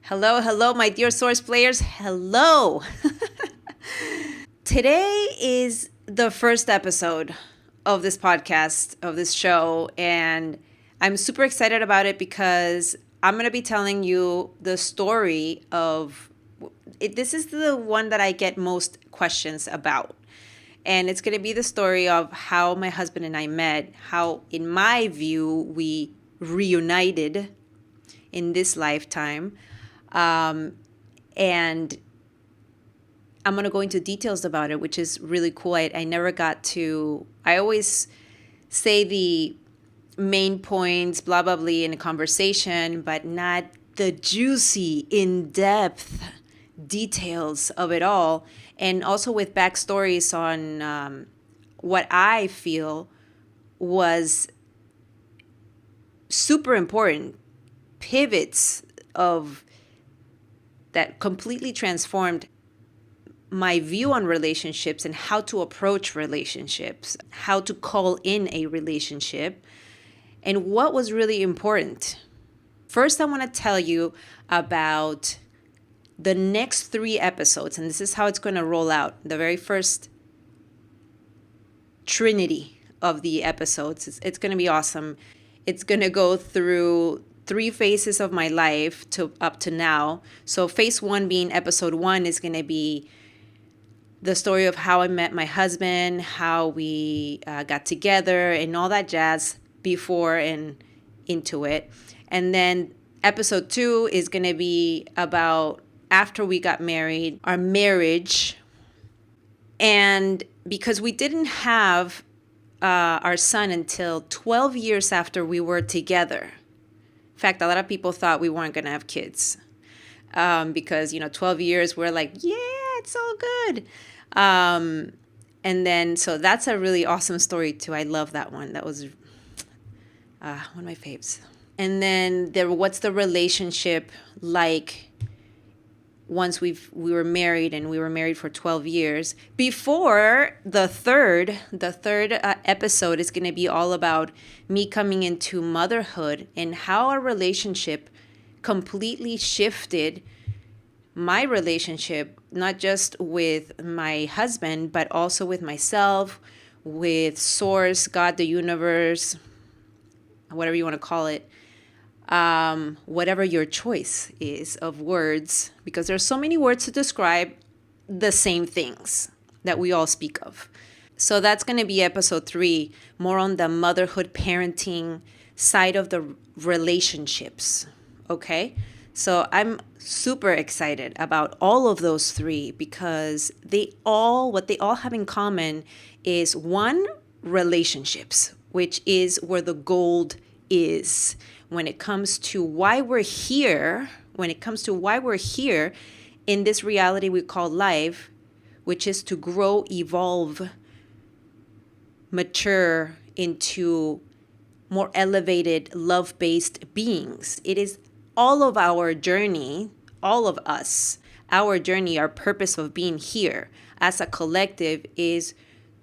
Hello, hello, my dear Source players. Hello. Today is the first episode of this podcast, of this show, and I'm super excited about it because I'm going to be telling you the story of it. This is the one that I get most questions about. And it's going to be the story of how my husband and I met, how, in my view, we reunited in this lifetime. And I'm going to go into details about it, which is really cool. I never got to, I always say the main points, blah, blah, blah, in a conversation, but not the juicy, in-depth details of it all. And also with backstories on what I feel was super important pivots of that completely transformed my view on relationships and how to approach relationships, how to call in a relationship, and what was really important. First, I want to tell you about the next 3 episodes, and this is how it's going to roll out. The very first trinity of the episodes. It's going to be awesome. It's going to go through 3 phases of my life to up to now. So phase 1 being episode 1 is going to be the story of how I met my husband, how we got together and all that jazz before and into it. And then episode 2 is going to be about after we got married, our marriage. And because we didn't have our son until 12 years after we were together. In fact, a lot of people thought we weren't going to have kids because, 12 years, we're like, yeah, it's all good. And then, so that's a really awesome story too. I love that one. That was one of my faves. And then what's the relationship like once we were married, and we were married for 12 years. Before the third episode is going to be all about me coming into motherhood and how our relationship completely shifted my relationship, not just with my husband, but also with myself, with Source, God, the universe, whatever you want to call it. Whatever your choice is of words, because there's so many words to describe the same things that we all speak of. So that's going to be episode 3, more on the motherhood, parenting side of the relationships. Okay. So I'm super excited about all of those 3 because what they all have in common is 1, relationships, which is where the gold is. When it comes to why we're here, in this reality we call life, which is to grow, evolve, mature into more elevated, love-based beings. It is all of our journey, all of us, our journey, our purpose of being here as a collective is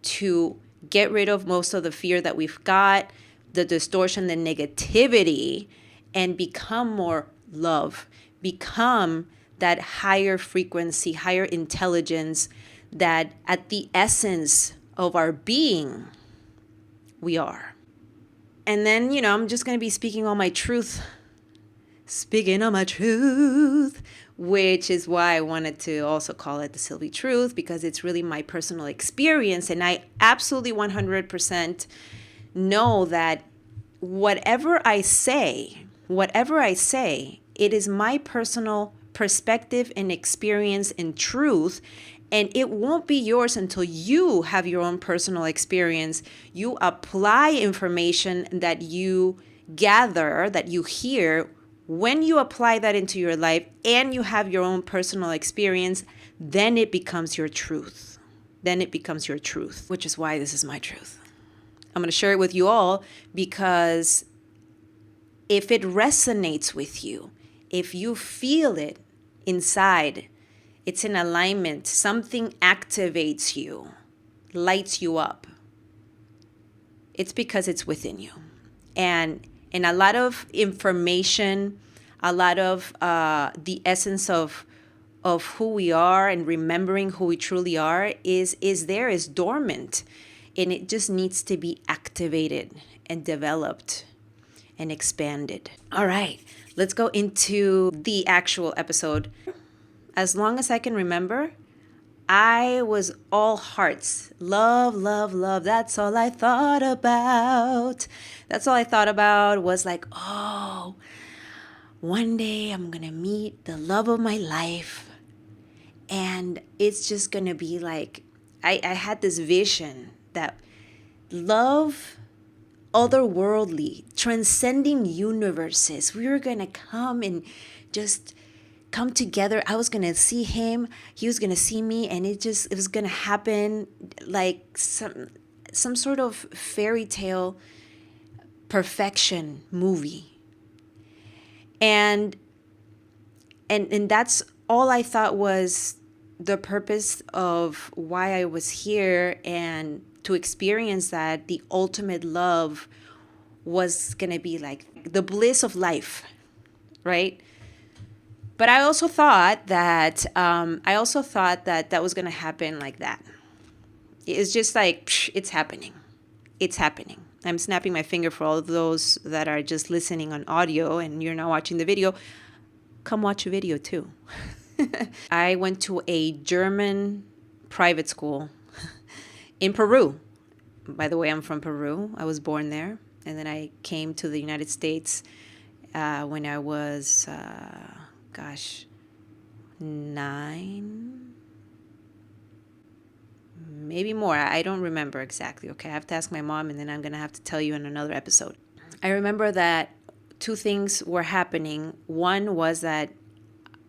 to get rid of most of the fear that we've got, the distortion, the negativity, and become more love, become that higher frequency, higher intelligence that at the essence of our being, we are. And then, I'm just going to be speaking on my truth, which is why I wanted to also call it the Silvie Truth, because it's really my personal experience. And I absolutely 100% know that whatever I say, it is my personal perspective and experience and truth, and it won't be yours until you have your own personal experience. You apply information that you gather, that you hear. When you apply that into your life and you have your own personal experience, then it becomes your truth. Which is why this is my truth. I'm going to share it with you all because if it resonates with you, if you feel it inside, it's in alignment, something activates you, lights you up, it's because it's within you. And a lot of information, a lot of the essence of who we are and remembering who we truly are is dormant, and it just needs to be activated and developed and expanded. All right, let's go into the actual episode. As long as I can remember, I was all hearts. Love, love, love. That's all I thought about. That's all I thought about was like, oh, one day I'm going to meet the love of my life. And it's just going to be like, I had this vision that love, otherworldly, transcending universes. We were going to come and just come together. I was going to see him. He was going to see me. And it was going to happen like some sort of fairy tale perfection movie. And that's all I thought was the purpose of why I was here, and to experience that the ultimate love was going to be like the bliss of life, right? But I also thought that that was going to happen like that. It's just like, it's happening. It's happening. I'm snapping my finger for all of those that are just listening on audio and you're not watching the video. Come watch a video too. I went to a German private school in Peru. By the way, I'm from Peru. I was born there. And then I came to the United States when I was, 9, maybe more. I don't remember exactly. Okay, I have to ask my mom, and then I'm going to have to tell you in another episode. I remember that 2 things were happening. One was that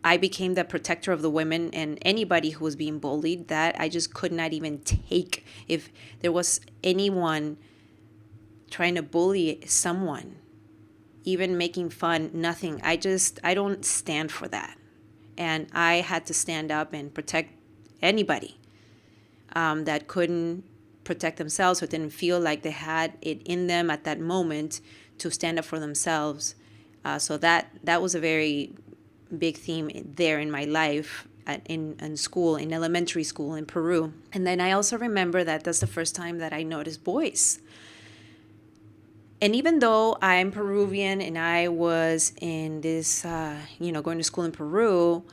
I became the protector of the women and anybody who was being bullied, that I just could not even take. If there was anyone trying to bully someone, even making fun, nothing. I don't stand for that. And I had to stand up and protect anybody that couldn't protect themselves or didn't feel like they had it in them at that moment to stand up for themselves. So that was a very big theme there in my life in school, in elementary school in Peru. And then I also remember that that's the first time that I noticed boys. And even though I'm Peruvian and I was in this, going to school in Peru,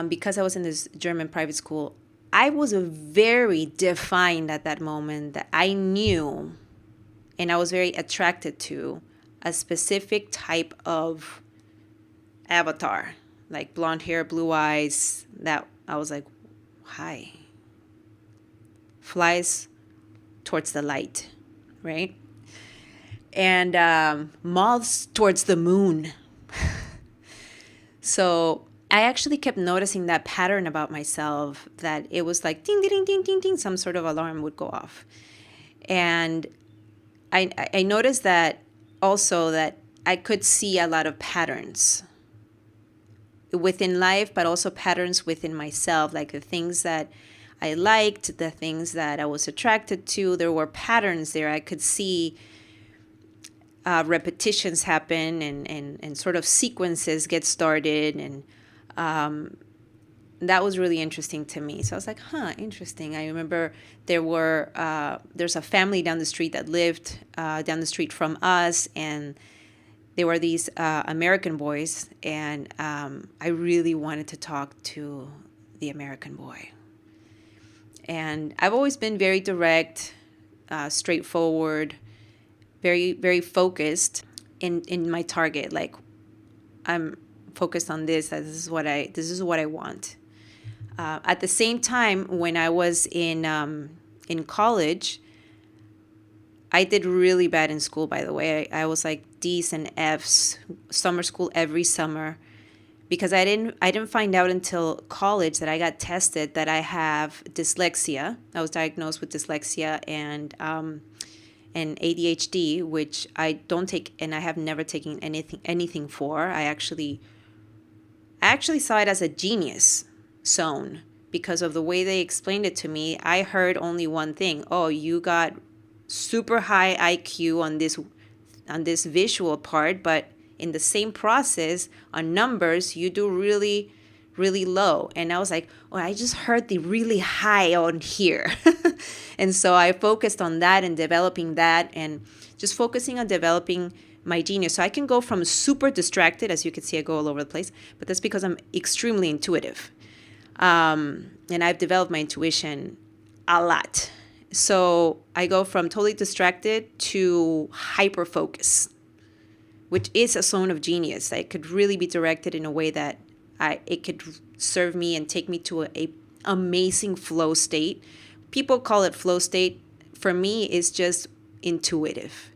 because I was in this German private school, I was very defined at that moment that I knew and I was very attracted to a specific type of avatar, like blonde hair, blue eyes, that I was like, hi. Flies towards the light, right? And moths towards the moon. So I actually kept noticing that pattern about myself, that it was like ding, ding, ding, ding, ding, some sort of alarm would go off. And I noticed that also that I could see a lot of patterns within life, but also patterns within myself, like the things that I liked, the things that I was attracted to. There were patterns there. I could see repetitions happen and sort of sequences get started. And that was really interesting to me. So I was like, interesting. I remember there's a family down the street that lived down the street from us, and they were these American boys, and I really wanted to talk to the American boy. And I've always been very direct, straightforward, very, very focused in my target. Like, I'm focused on this. This is what I want. At the same time, when I was in college, I did really bad in school, by the way. I was like D's and F's, summer school every summer, because I didn't find out until college that I got tested that I have dyslexia. I was diagnosed with dyslexia and ADHD, which I don't take, and I have never taken anything for. I actually saw it as a genius zone because of the way they explained it to me. I heard only one thing: oh, you got super high IQ on this visual part, but in the same process on numbers, you do really, really low. And I was like, oh, I just heard the really high on here. And so I focused on that and developing that and just focusing on developing my genius. So I can go from super distracted, as you can see, I go all over the place, but that's because I'm extremely intuitive. And I've developed my intuition a lot. So I go from totally distracted to hyper focus, which is a zone of genius that could really be directed in a way that it could serve me and take me to a amazing flow state. People call it flow state. For me, it's just intuitive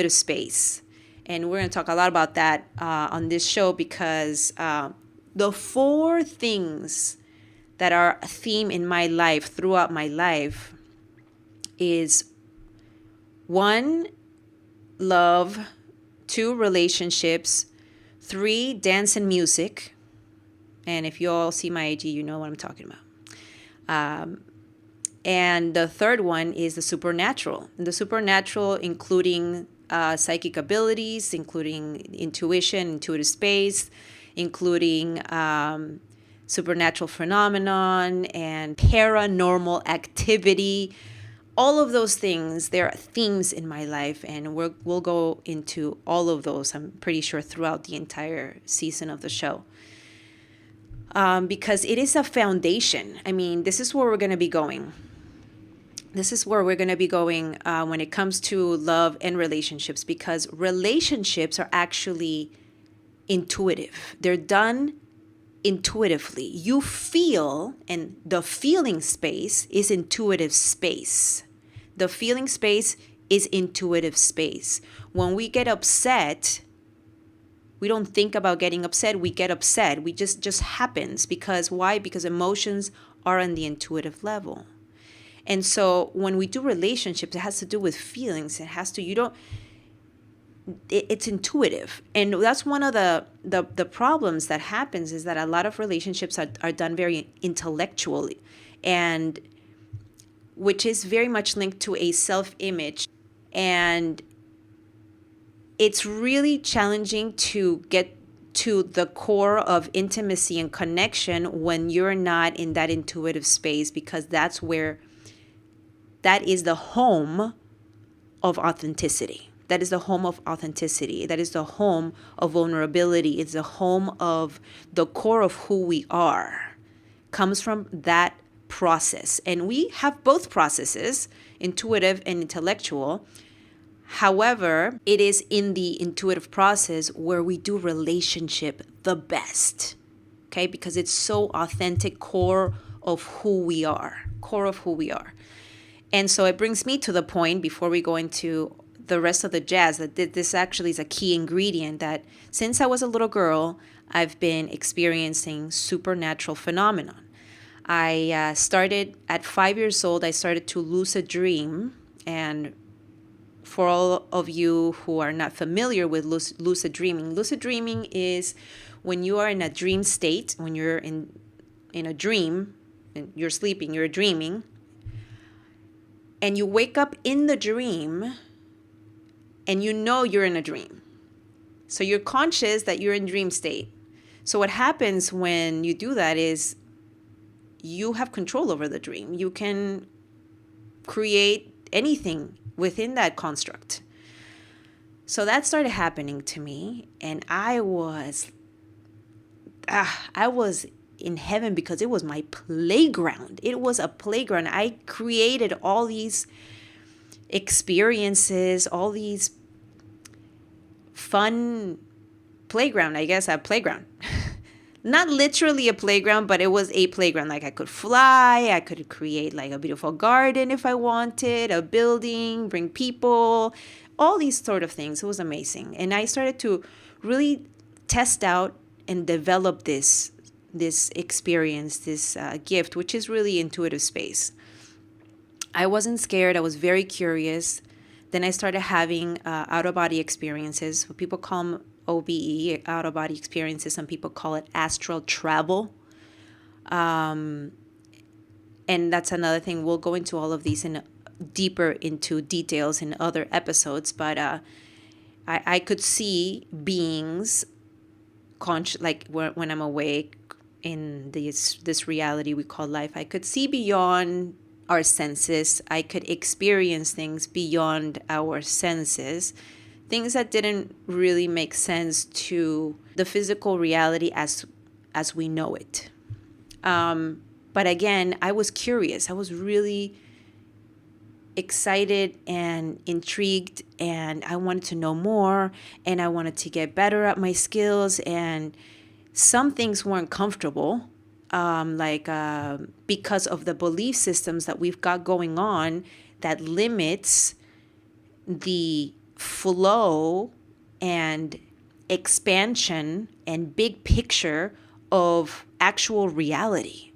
space. And we're going to talk a lot about that on this show because the 4 things that are a theme in my life, throughout my life, is 1, love, 2, relationships, 3, dance and music. And if you all see my IG, you know what I'm talking about. And the 3rd one is the supernatural. And the supernatural including psychic abilities, including intuition, intuitive space, including supernatural phenomenon and paranormal activity. All of those things, there are themes in my life, and we'll go into all of those, I'm pretty sure, throughout the entire season of the show. Because it is a foundation. I mean, this is where we're going to be going. This is where we're going to be going when it comes to love and relationships, because relationships are actually intuitive. They're done intuitively. You feel, and the feeling space is intuitive space. The feeling space is intuitive space. When we get upset, we don't think about getting upset. We get upset. We just happens. Because why? Because emotions are on the intuitive level. And so when we do relationships, it has to do with feelings. It has to, it's intuitive. And that's one of the problems that happens, is that a lot of relationships are done very intellectually, and which is very much linked to a self-image. And it's really challenging to get to the core of intimacy and connection when you're not in that intuitive space, because that is the home of authenticity. That is the home of authenticity. That is the home of vulnerability. It's the home of the core of who we are. Comes from that process. And we have both processes, intuitive and intellectual. However, it is in the intuitive process where we do relationship the best. Okay? Because it's so authentic, core of who we are. Core of who we are. And so it brings me to the point, before we go into the rest of the jazz, that this actually is a key ingredient, that since I was a little girl, I've been experiencing supernatural phenomenon. I started at 5 years old, I started to lucid dream. And for all of you who are not familiar with lucid dreaming is when you are in a dream state, when you're in a dream, and you're sleeping, you're dreaming, and you wake up in the dream, and you know you're in a dream. So you're conscious that you're in dream state. So what happens when you do that is you have control over the dream. You can create anything within that construct. So that started happening to me, and I was in heaven, because it was my playground. It was a playground. I created all these experiences, all these fun playground, I guess, a playground. Not literally a playground, but it was a playground. Like I could fly, I could create like a beautiful garden if I wanted, a building, bring people, all these sort of things. It was amazing. And I started to really test out and develop this experience, this gift, which is really intuitive space. I wasn't scared. I was very curious. Then I started having out-of-body experiences. People call them OBE, out-of-body experiences. Some people call it astral travel. And that's another thing. We'll go into all of these deeper into details in other episodes. But I could see beings, like when I'm awake in this reality we call life. I could see beyond our senses. I could experience things beyond our senses, things that didn't really make sense to the physical reality as we know it. But again, I was curious. I was really excited and intrigued, and I wanted to know more, and I wanted to get better at my skills. And some things weren't comfortable, because of the belief systems that we've got going on that limits the flow and expansion and big picture of actual reality.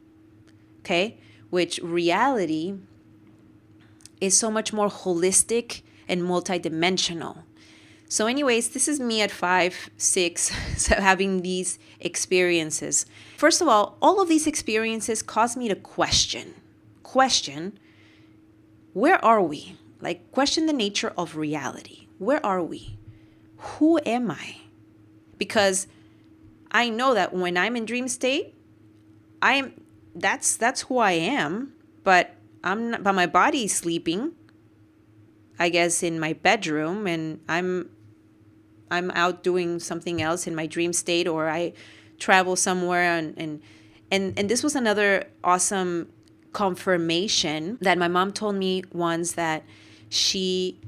Okay? Which reality is so much more holistic and multidimensional. So anyways, this is me at 5, 6, having these experiences. First of all of these experiences caused me to question, where are we? Like, question the nature of reality. Where are we? Who am I? Because I know that when I'm in dream state, that's who I am, but my body's sleeping, I guess, in my bedroom, and I'm out doing something else in my dream state, or I travel somewhere, and this was another awesome confirmation that my mom told me once, that she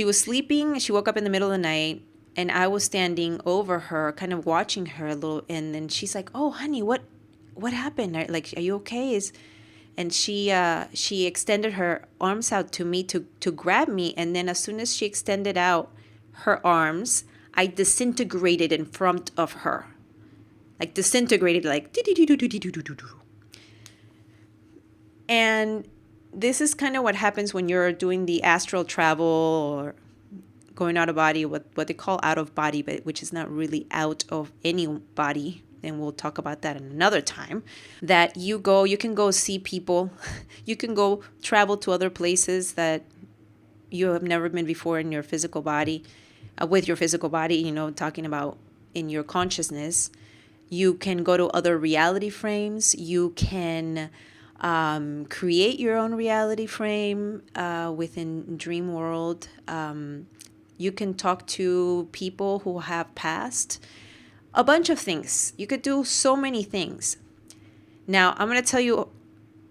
was sleeping. She woke up in the middle of the night, and I was standing over her, kind of watching her a little, and then she's like, "Oh, honey, what happened? Like, are you okay?" And she extended her arms out to me to grab me, and then as soon as she extended out her arms, I disintegrated in front of her, like disintegrated, like. And this is kind of what happens when you're doing the astral travel or going out of body, what they call out of body, but which is not really out of any body. And we'll talk about that in another time. That you can go see people, you can go travel to other places that you have never been before in your physical body, with your physical body, talking about in your consciousness. You can go to other reality frames. You can create your own reality frame within dream world. You can talk to people who have passed. A bunch of things. You could do so many things. Now, I'm going to tell you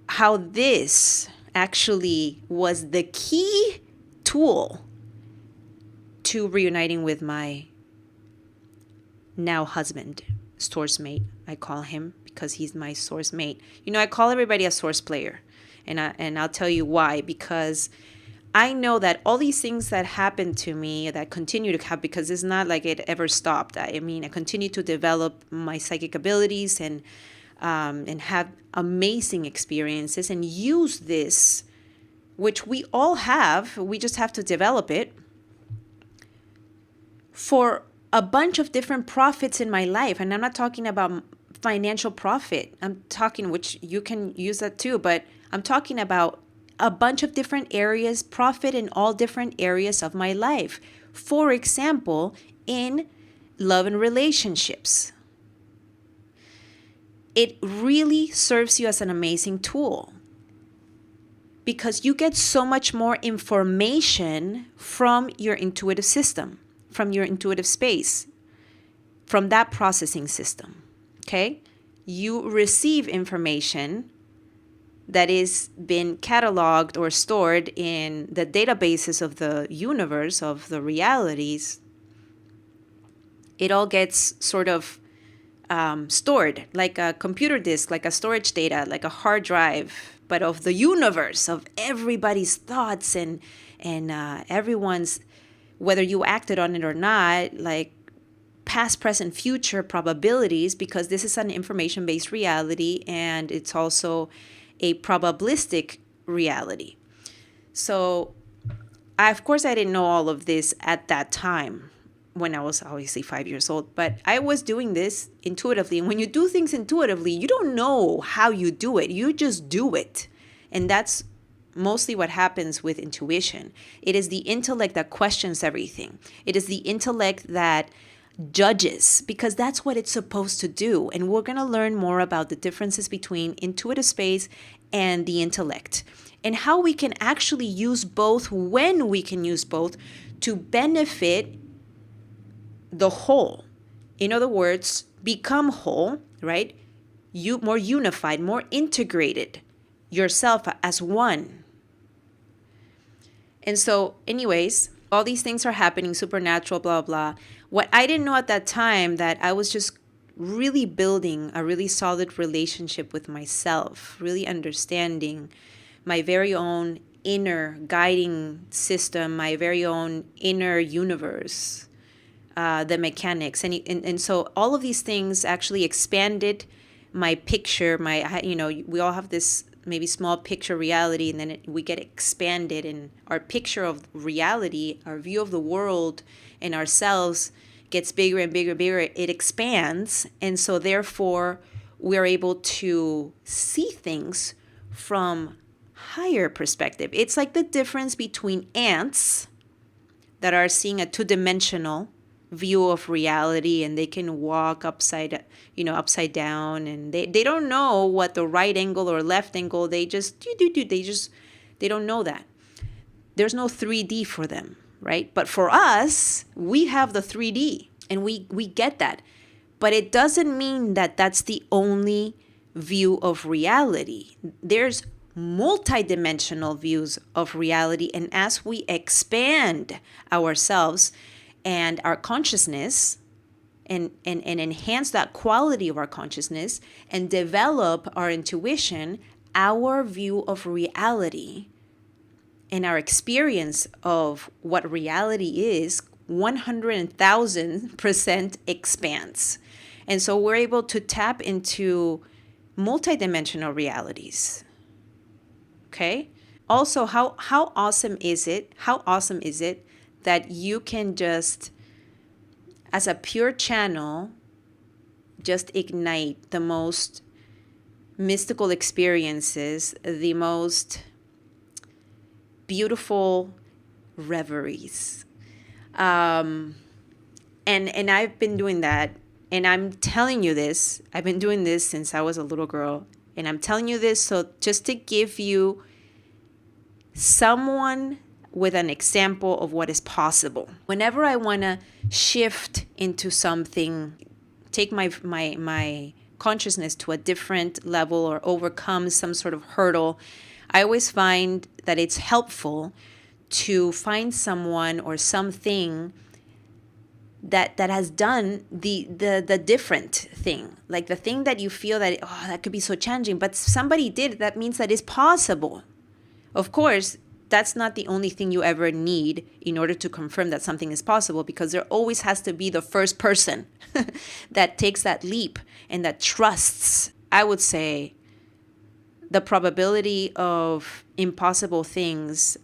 how this actually was the key tool to reuniting with my now husband, SourceMate. I call him because he's my source mate. I call everybody a source player, and I'll tell you why. Because I know that all these things that happened to me, that continue to happen, because it's not like it ever stopped. I continue to develop my psychic abilities and have amazing experiences and use this, which we all have. We just have to develop it for a bunch of different profits in my life. And I'm not talking about financial profit. I'm talking, which you can use that too, but I'm talking about a bunch of different areas, profit in all different areas of my life. For example, in love and relationships. It really serves you as an amazing tool because you get so much more information from your intuitive system, from your intuitive space, from that processing system. Okay? You receive information that is been cataloged or stored in the databases of the universe, of the realities. It all gets sort of stored like a computer disk, like a storage data, like a hard drive, but of the universe, of everybody's thoughts and everyone's, whether you acted on it or not, like past, present, future probabilities, because this is an information-based reality and it's also a probabilistic reality. So, of course, I didn't know all of this at that time when I was obviously 5 years old, but I was doing this intuitively. And when you do things intuitively, you don't know how you do it. You just do it. And that's mostly what happens with intuition. It is the intellect that questions everything. It is the intellect that judges, because that's what it's supposed to do. And we're going to learn more about the differences between intuitive space and the intellect, and how we can actually use both, when we can use both, to benefit the whole. In other words, become whole, right? You more unified, more integrated yourself as one. And so, anyways, all these things are happening, supernatural, blah, blah. What I didn't know at that time, that I was just really building a really solid relationship with myself, really understanding my very own inner guiding system, my very own inner universe, the mechanics. And so all of these things actually expanded my picture, we all have this maybe small picture reality, and then we get expanded, and our picture of reality, our view of the world and ourselves gets bigger and bigger and bigger. It expands. And so therefore we're able to see things from higher perspective. It's like the difference between ants that are seeing a two-dimensional view of reality, and they can walk upside down, and they don't know what the right angle or left angle, they don't know that. There's no 3D for them, right? But for us, we have the 3D, and we get that. But it doesn't mean that that's the only view of reality. There's multidimensional views of reality, and as we expand ourselves and our consciousness, and enhance that quality of our consciousness, and develop our intuition, our view of reality and our experience of what reality is 100,000% expands. And so we're able to tap into multidimensional realities. Okay? Also, how awesome is it? How awesome is it that you can just, as a pure channel, just ignite the most mystical experiences, the most beautiful reveries. And I've been doing that, and I'm telling you this. I've been doing this since I was a little girl, and I'm telling you this so just to give you someone with an example of what is possible. Whenever I want to shift into something, take my consciousness to a different level, or overcome some sort of hurdle, I always find that it's helpful to find someone or something that has done the different thing, like the thing that you feel that that could be so challenging, but somebody did. That means that it's possible. Of course, that's not the only thing you ever need in order to confirm that something is possible, because there always has to be the first person that takes that leap and that trusts. I would say the probability of impossible things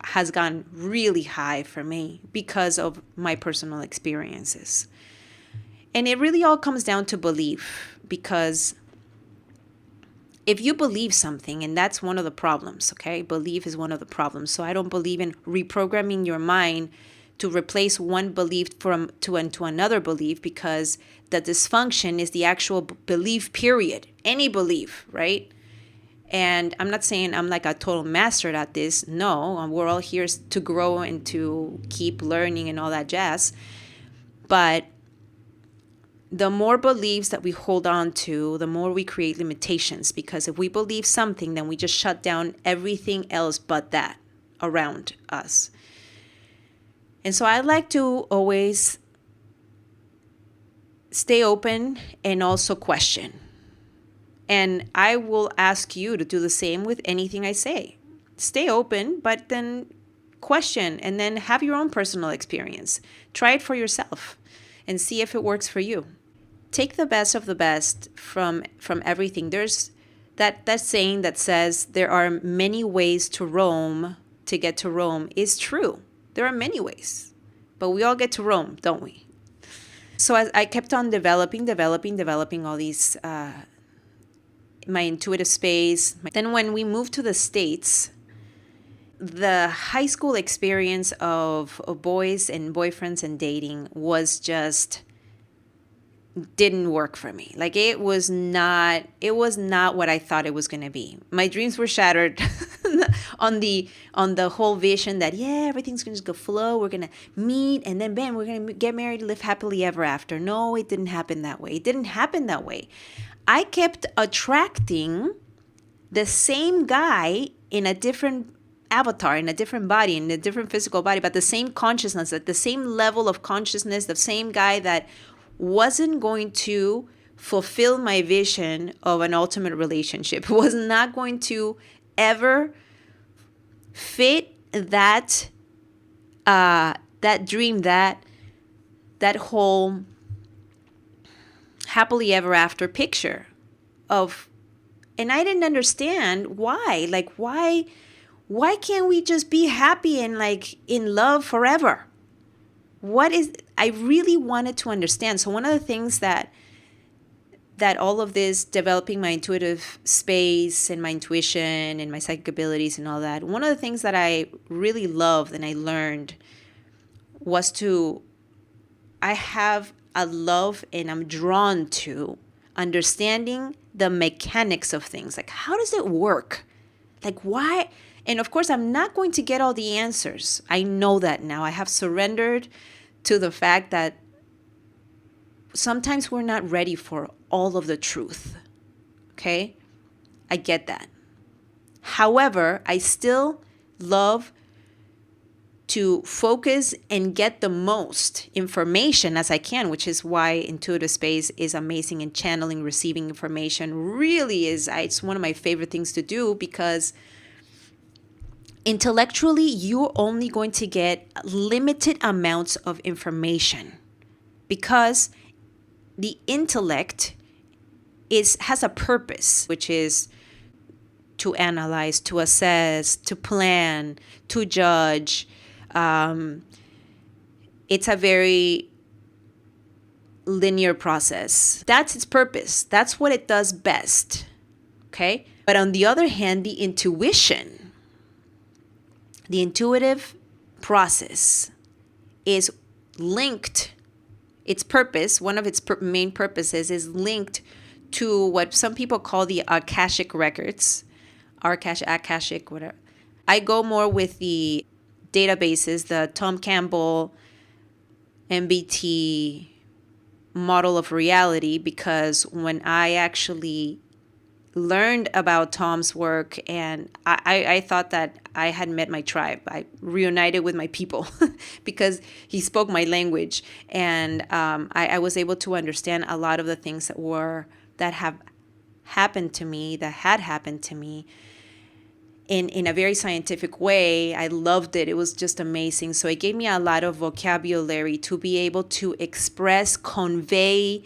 has gone really high for me because of my personal experiences. And it really all comes down to belief, because if you believe something, and that's one of the problems, okay? Belief is one of the problems. So I don't believe in reprogramming your mind to replace one belief to another belief, because the dysfunction is the actual belief, period. Any belief, right? And I'm not saying I'm like a total master at this. No, we're all here to grow and to keep learning and all that jazz. But the more beliefs that we hold on to, the more we create limitations. Because if we believe something, then we just shut down everything else but that around us. And so I like to always stay open and also question. And I will ask you to do the same with anything I say. Stay open, but then question, and then have your own personal experience. Try it for yourself and see if it works for you. Take the best of the best from everything. There's that saying that says there are many ways to Rome. To get to Rome is true. There are many ways, but we all get to Rome, don't we? So as I kept on developing all these my intuitive space. Then when we moved to the States, the high school experience of boys and boyfriends and dating was just didn't work for me. Like it was not what I thought it was going to be. My dreams were shattered on the whole vision that everything's going to just go flow. We're going to meet and then bam, we're going to get married, live happily ever after. No, it didn't happen that way. It didn't happen that way. I kept attracting the same guy in a different avatar, in a different body, in a different physical body, but the same consciousness, at the same level of consciousness, the same guy that wasn't going to fulfill my vision of an ultimate relationship. It was not going to ever fit that dream, that whole happily ever after picture of, and I didn't understand why. Like why can't we just be happy and like in love forever? I really wanted to understand. So one of the things that all of this developing my intuitive space and my intuition and my psychic abilities and all that, one of the things that I really loved and I learned was I have a love and I'm drawn to understanding the mechanics of things. Like, how does it work? Like, why? And of course, I'm not going to get all the answers. I know that now. I have surrendered to the fact that sometimes we're not ready for all of the truth. Okay? I get that. However, I still love to focus and get the most information as I can, which is why intuitive space is amazing, and channeling, receiving information really is, it's one of my favorite things to do, because intellectually, you're only going to get limited amounts of information, because the intellect has a purpose, which is to analyze, to assess, to plan, to judge. It's a very linear process. That's its purpose. That's what it does best. Okay? But on the other hand, the intuition, the intuitive process is linked. Its purpose, one of its main purposes, is linked to what some people call the Akashic records. Akashic, whatever. I go more with the databases, the Tom Campbell MBT model of reality, because when I actually learned about Tom's work, and I thought that I had met my tribe. I reunited with my people because he spoke my language, and I was able to understand a lot of the things that have happened to me, that had happened to me, in a very scientific way. I loved it. It was just amazing. So it gave me a lot of vocabulary to be able to express, convey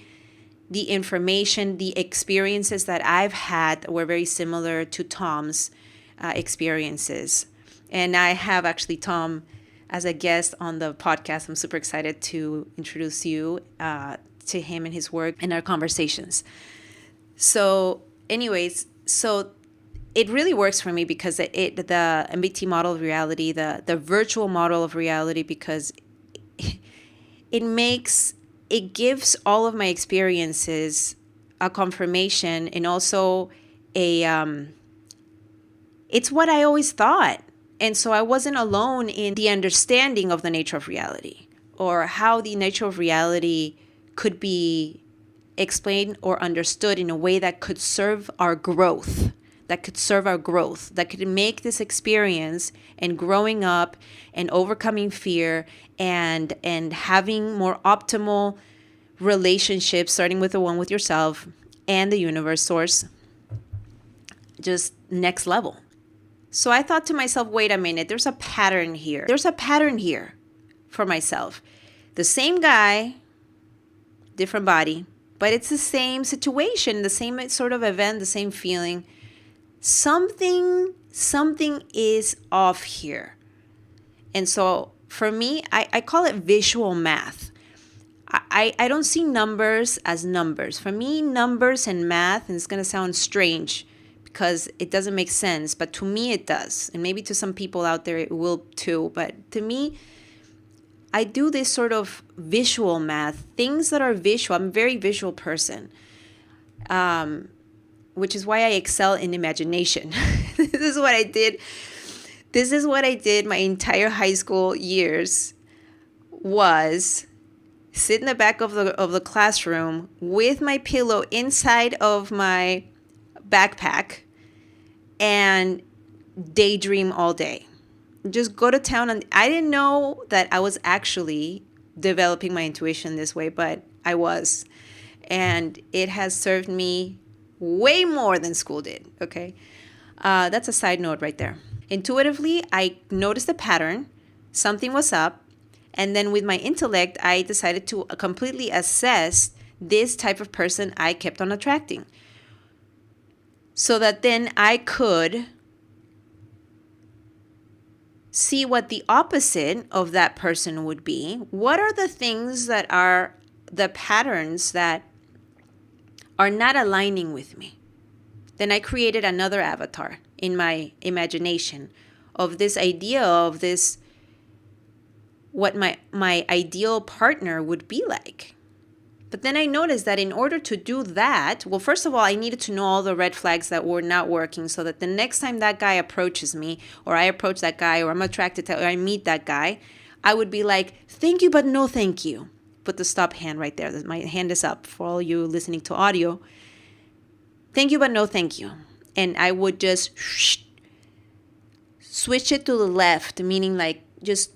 the information, the experiences that I've had were very similar to Tom's experiences. And I have actually Tom as a guest on the podcast. I'm super excited to introduce you to him and his work and our conversations. So anyways, it really works for me because the MBT model of reality, the virtual model of reality, because it gives all of my experiences a confirmation, and also it's what I always thought. And so I wasn't alone in the understanding of the nature of reality, or how the nature of reality could be explained or understood in a way that could serve our growth. That could make this experience and growing up and overcoming fear and having more optimal relationships, starting with the one with yourself and the universe, source, just next level. So I thought to myself, wait a minute, there's a pattern here. There's a pattern here for myself. The same guy, different body, but it's the same situation, the same sort of event, the same feeling. Something is off here. And so for me, I call it visual math. I don't see numbers as numbers. For me, numbers and math, and it's going to sound strange because it doesn't make sense, but to me it does. And maybe to some people out there it will too. But to me, I do this sort of visual math, things that are visual. I'm a very visual person, which is why I excel in imagination. This is what I did. This is what I did my entire high school years, was sit in the back of the classroom with my pillow inside of my backpack and daydream all day. Just go to town. And I didn't know that I was actually developing my intuition this way, but I was. And it has served me way more than school did, okay? That's a side note right there. Intuitively, I noticed a pattern. Something was up. And then with my intellect, I decided to completely assess this type of person I kept on attracting, so that then I could see what the opposite of that person would be. What are the things that are the patterns that are not aligning with me? Then I created another avatar in my imagination of this idea of this, what my ideal partner would be like. But then I noticed that in order to do that, well, first of all, I needed to know all the red flags that were not working, so that the next time that guy approaches me, or I approach that guy, or I'm attracted to, or I meet that guy, I would be like, thank you, but no thank you. Put the stop hand right there. My hand is up for all you listening to audio. Thank you, but no thank you. And I would just switch it to the left, meaning like just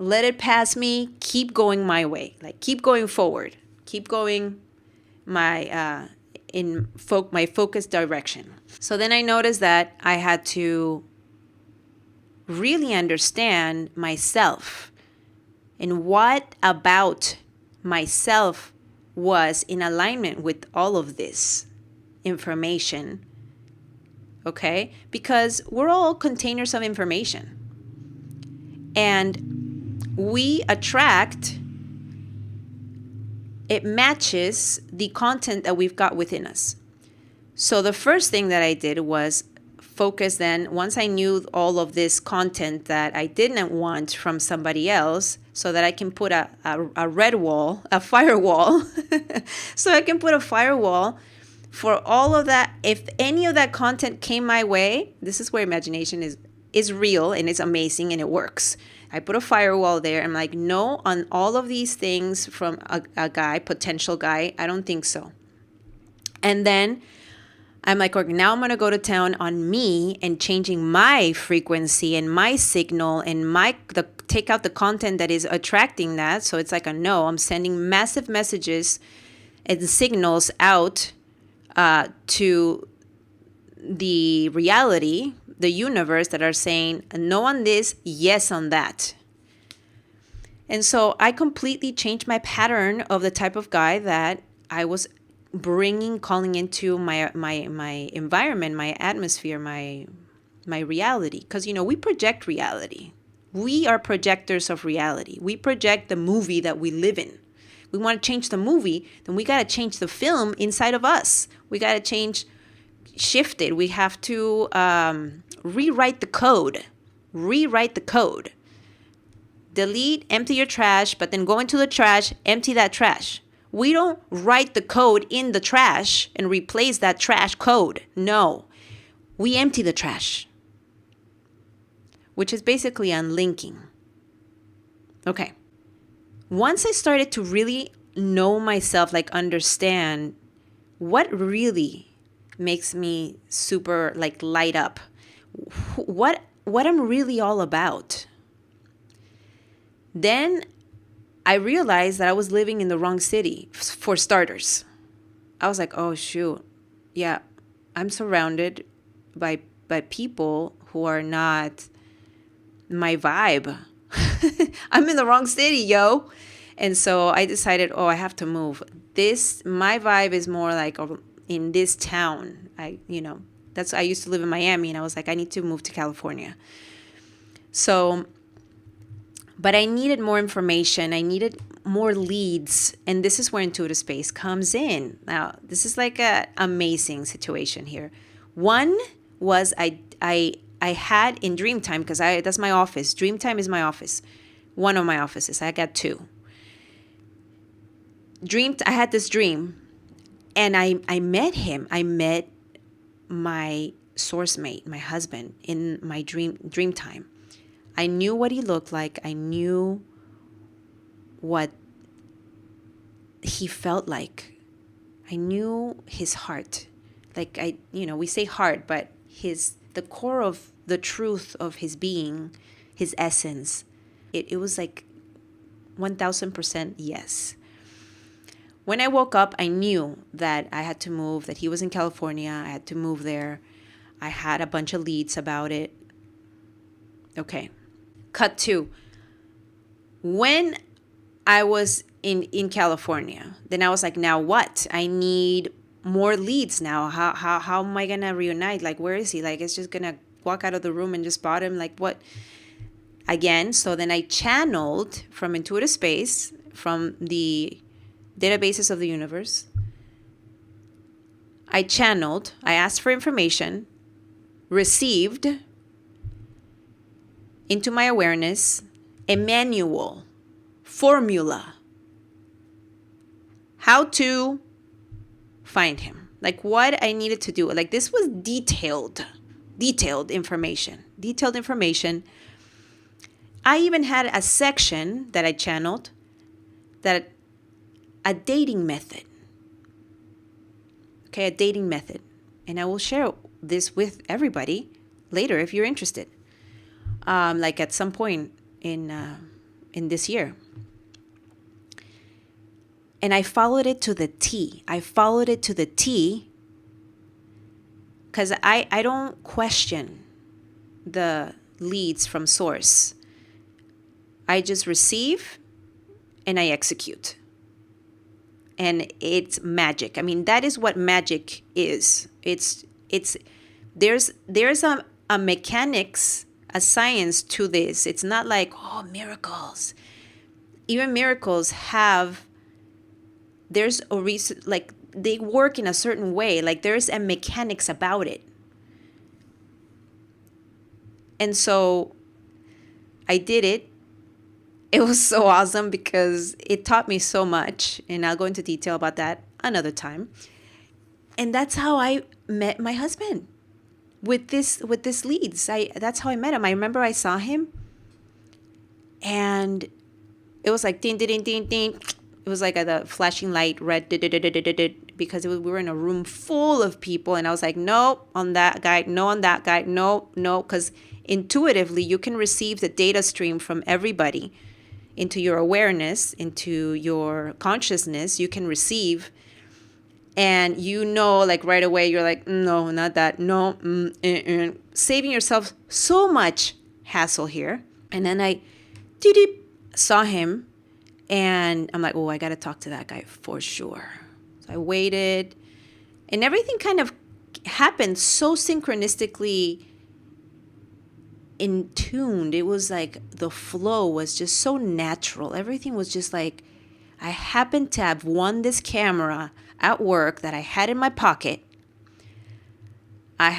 let it pass me, keep going my way, like keep going forward, keep going my my focused direction. So then I noticed that I had to really understand myself and what about myself was in alignment with all of this information, okay? Because we're all containers of information. And we attract, it matches the content that we've got within us. So the first thing that I did was focus then, once I knew all of this content that I didn't want from somebody else, so that I can put a red wall, a firewall, so I can put a firewall for all of that. If any of that content came my way, this is where imagination is real and it's amazing and it works. I put a firewall there. I'm like, no, on all of these things from a guy, potential guy, I don't think so. And then I'm like, okay, now I'm going to go to town on me and changing my frequency and my signal and take out the content that is attracting that. So it's like a no. I'm sending massive messages and signals out to the reality, the universe, that are saying no on this, yes on that. And so I completely changed my pattern of the type of guy that I was calling into my environment, my atmosphere, my reality. Because, we project reality. We are projectors of reality. We project the movie that we live in. We want to change the movie, then we got to change the film inside of us. We got to shift it. We have to rewrite the code. Delete, empty your trash, but then go into the trash, empty that trash. We don't write the code in the trash and replace that trash code. No, we empty the trash, which is basically unlinking. Okay. Once I started to really know myself, like understand what really makes me super like light up, what I'm really all about, then I realized that I was living in the wrong city, for starters. I was like, oh shoot, yeah, I'm surrounded by people who are not my vibe. I'm in the wrong city, yo. And so I decided, I have to move. My vibe is more like in this town. I used to live in Miami, and I was like, I need to move to California. So But I needed more information. I needed more leads. And this is where intuitive space comes in. Now, this is like an amazing situation here. One was I had in Dreamtime, because that's my office. Dreamtime is my office. One of my offices. I got two. I had this dream, and I met him. I met my SourceMate, my husband, in my Dreamtime. I knew what he looked like. I knew what he felt like. I knew his heart. Like we say heart, but the core of the truth of his being, his essence. It was like 1000% yes. When I woke up, I knew that I had to move, that he was in California. I had to move there. I had a bunch of leads about it. Okay. Cut to when I was in California, then I was like, now what? I need more leads now. How am I going to reunite? Like, where is he? Like, it's just going to walk out of the room and just spot him. Like, what? Again, so then I channeled from intuitive space, from the databases of the universe. I asked for information, received into my awareness a manual, formula, how to find him, like what I needed to do. Like, this was detailed information. I even had a section that I channeled, that a dating method. Okay, a dating method. And I will share this with everybody later if you're interested. Like at some point in this year. And I followed it to the T. Because I don't question the leads from source. I just receive and I execute. And it's magic. I mean, that is what magic is. There's a mechanics, a science to this. It's not like, oh, miracles. Even miracles there's a reason, like they work in a certain way. Like there's a mechanics about it. And so I did it. It was so awesome because it taught me so much. And I'll go into detail about that another time. And that's how I met my husband. With this leads. That's how I met him. I remember I saw him and it was like ding, ding, ding, ding. It was like the flashing light red because we were in a room full of people and I was like, no on that guy, no on that guy, no, because intuitively you can receive the data stream from everybody into your awareness, into your consciousness. You can receive. And like right away, you're like, no, not that. No, saving yourself so much hassle here. And then I saw him and I'm like, oh, I got to talk to that guy for sure. So I waited and everything kind of happened so synchronistically in tuned. It was like the flow was just so natural. Everything was just like, I happened to have won this camera at work that I had in my pocket. I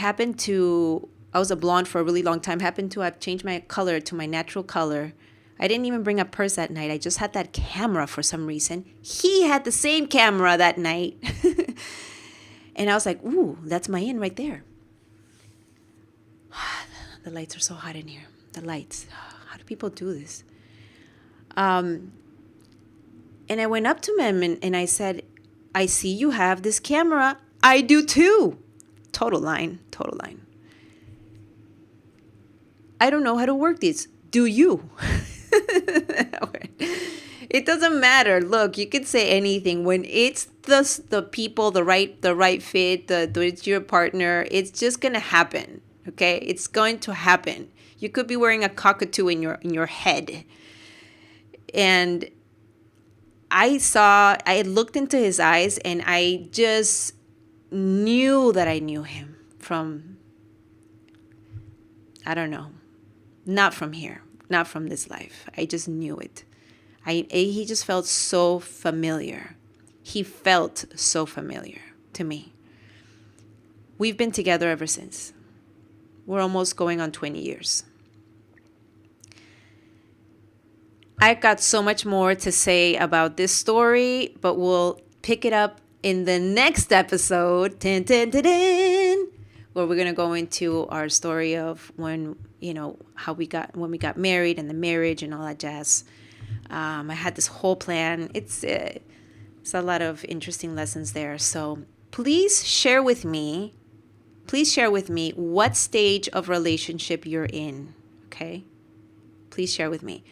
was a blonde for a really long time, happened to have changed my color to my natural color. I didn't even bring a purse that night. I just had that camera for some reason. He had the same camera that night. And I was like, ooh, that's my in right there. The lights are so hot in here. The lights. How do people do this? And I went up to him and I said, I see you have this camera. I do too. Total line. I don't know how to work this. Do you? Okay. It doesn't matter. Look, you can say anything. When it's the people, the right fit, it's your partner, it's just going to happen. Okay? It's going to happen. You could be wearing a cockatoo in your head. And I looked into his eyes and I just knew that I knew him from, I don't know, not from here, not from this life. I just knew it. He just felt so familiar. He felt so familiar to me. We've been together ever since. We're almost going on 20 years. I got so much more to say about this story, but we'll pick it up in the next episode, where we're going to go into our story of when we got married and the marriage and all that jazz. I had this whole plan. It's a lot of interesting lessons there. So please share with me what stage of relationship you're in. Okay? Please share with me.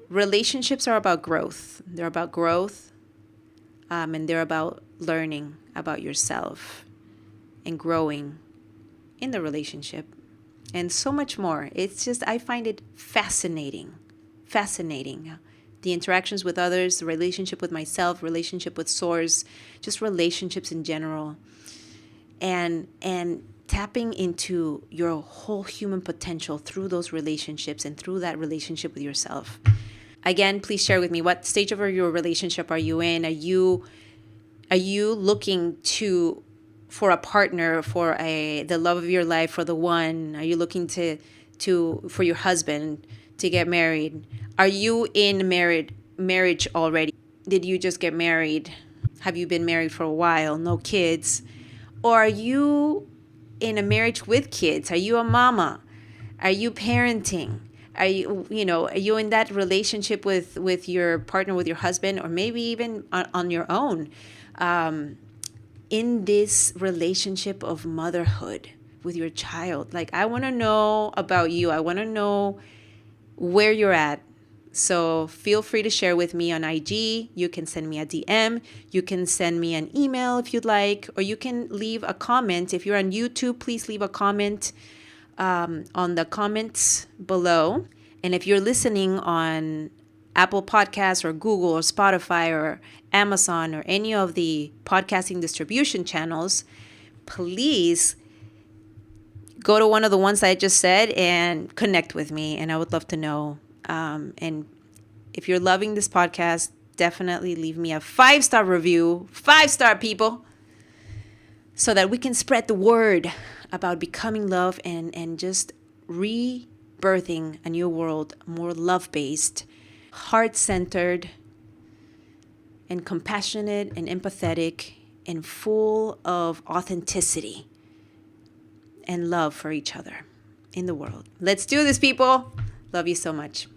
Relationships are about growth. They're about growth, and they're about learning about yourself and growing in the relationship and so much more. It's just, I find it fascinating. The interactions with others, the relationship with myself, relationship with Source, just relationships in general. And tapping into your whole human potential through those relationships and through that relationship with yourself. Again, please share with me, what stage of your relationship are you in? Are you looking for a partner, for the love of your life, for the one? Are you looking for your husband to get married? Are you in marriage already? Did you just get married? Have you been married for a while? No kids? Or are you in a marriage with kids? Are you a mama? Are you parenting? Are you in that relationship with your partner, with your husband, or maybe even on your own? In this relationship of motherhood with your child. Like, I want to know about you. I want to know where you're at. So feel free to share with me on IG. You can send me a DM. You can send me an email if you'd like, or you can leave a comment. If you're on YouTube, please leave a comment on the comments below. And if you're listening on Apple Podcasts or Google or Spotify or Amazon or any of the podcasting distribution channels, please go to one of the ones I just said and connect with me. And I would love to know. And if you're loving this podcast, definitely leave me a 5-star review. 5-star, people. So that we can spread the word about becoming love and just rebirthing a new world, more love-based, heart-centered, and compassionate and empathetic and full of authenticity and love for each other in the world. Let's do this, people. Love you so much.